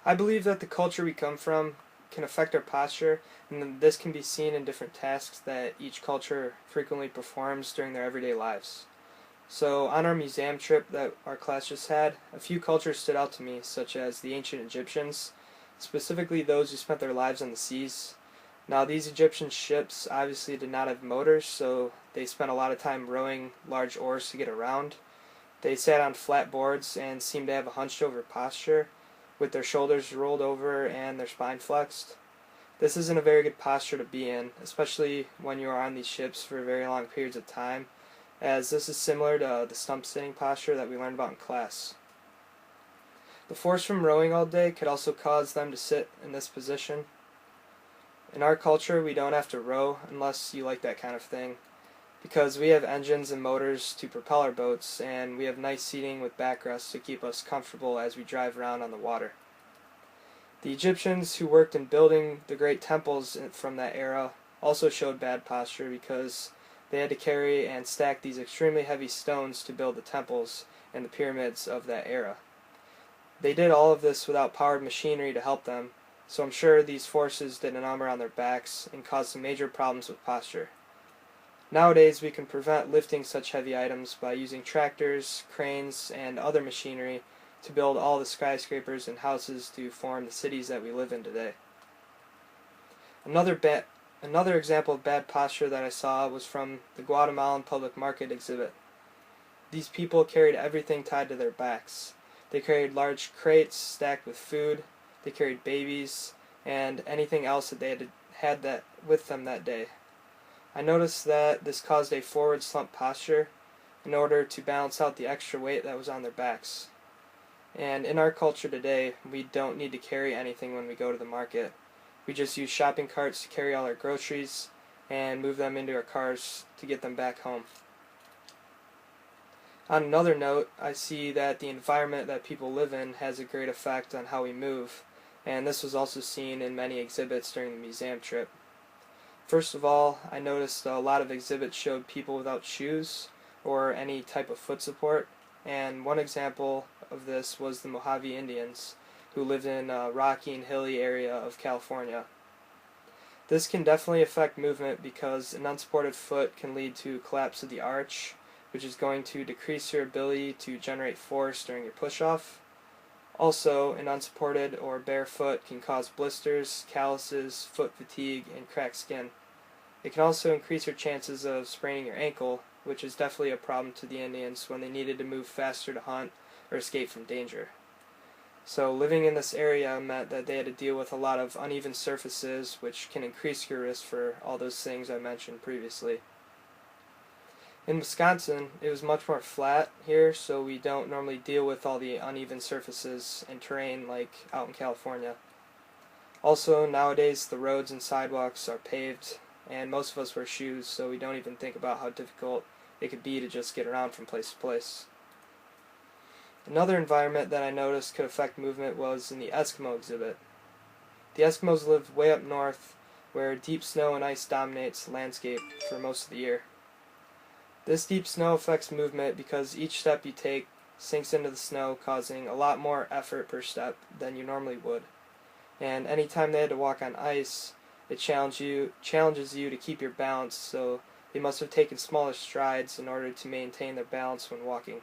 I believe that the culture we come from can affect our posture, and this can be seen in different tasks that each culture frequently performs during their everyday lives. So, on our museum trip that our class just had, a few cultures stood out to me, such as the ancient Egyptians, specifically those who spent their lives on the seas. Now, these Egyptian ships obviously did not have motors, so they spent a lot of time rowing large oars to get around. They sat on flat boards and seemed to have a hunched over posture, with their shoulders rolled over and their spine flexed. This isn't a very good posture to be in, especially when you are on these ships for very long periods of time, as this is similar to the stump sitting posture that we learned about in class. The force from rowing all day could also cause them to sit in this position. In our culture, we don't have to row unless you like that kind of thing, because we have engines and motors to propel our boats, and we have nice seating with backrests to keep us comfortable as we drive around on the water. The Egyptians who worked in building the great temples from that era also showed bad posture because they had to carry and stack these extremely heavy stones to build the temples and the pyramids of that era. They did all of this without powered machinery to help them, so I'm sure these forces did a number on their backs and caused some major problems with posture. Nowadays, we can prevent lifting such heavy items by using tractors, cranes, and other machinery to build all the skyscrapers and houses to form the cities that we live in today. Another example of bad posture that I saw was from the Guatemalan public market exhibit. These people carried everything tied to their backs. They carried large crates stacked with food, they carried babies, and anything else that they had that with them that day. I noticed that this caused a forward slump posture in order to balance out the extra weight that was on their backs. And in our culture today, we don't need to carry anything when we go to the market. We just use shopping carts to carry all our groceries and move them into our cars to get them back home. On another note, I see that the environment that people live in has a great effect on how we move, and this was also seen in many exhibits during the museum trip. First of all, I noticed a lot of exhibits showed people without shoes or any type of foot support, and one example of this was the Mojave Indians, who lived in a rocky and hilly area of California. This can definitely affect movement because an unsupported foot can lead to collapse of the arch, which is going to decrease your ability to generate force during your push-off. Also, an unsupported or bare foot can cause blisters, calluses, foot fatigue, and cracked skin. It can also increase your chances of spraining your ankle, which is definitely a problem to the Indians when they needed to move faster to hunt or escape from danger. So living in this area meant that they had to deal with a lot of uneven surfaces, which can increase your risk for all those things I mentioned previously. In Wisconsin, it was much more flat here, so we don't normally deal with all the uneven surfaces and terrain like out in California. Also, nowadays the roads and sidewalks are paved, and most of us wear shoes, so we don't even think about how difficult it could be to just get around from place to place. Another environment that I noticed could affect movement was in the Eskimo exhibit. The Eskimos live way up north, where deep snow and ice dominates the landscape for most of the year. This deep snow affects movement because each step you take sinks into the snow, causing a lot more effort per step than you normally would. And anytime they had to walk on ice, it challenges you to keep your balance, so they must have taken smaller strides in order to maintain their balance when walking.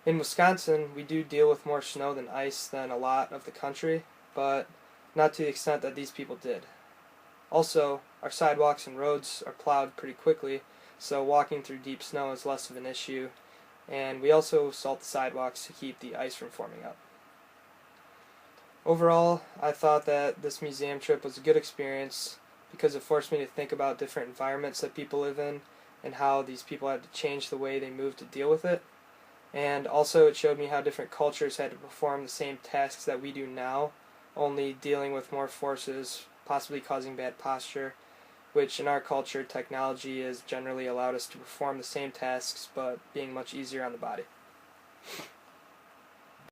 In Wisconsin, we do deal with more snow than ice than a lot of the country, but not to the extent that these people did. Also, our sidewalks and roads are plowed pretty quickly, so walking through deep snow is less of an issue, and we also salt the sidewalks to keep the ice from forming up. Overall, I thought that this museum trip was a good experience because it forced me to think about different environments that people live in and how these people had to change the way they move to deal with it. And also it showed me how different cultures had to perform the same tasks that we do now, only dealing with more forces, possibly causing bad posture, which in our culture, technology has generally allowed us to perform the same tasks, but being much easier on the body.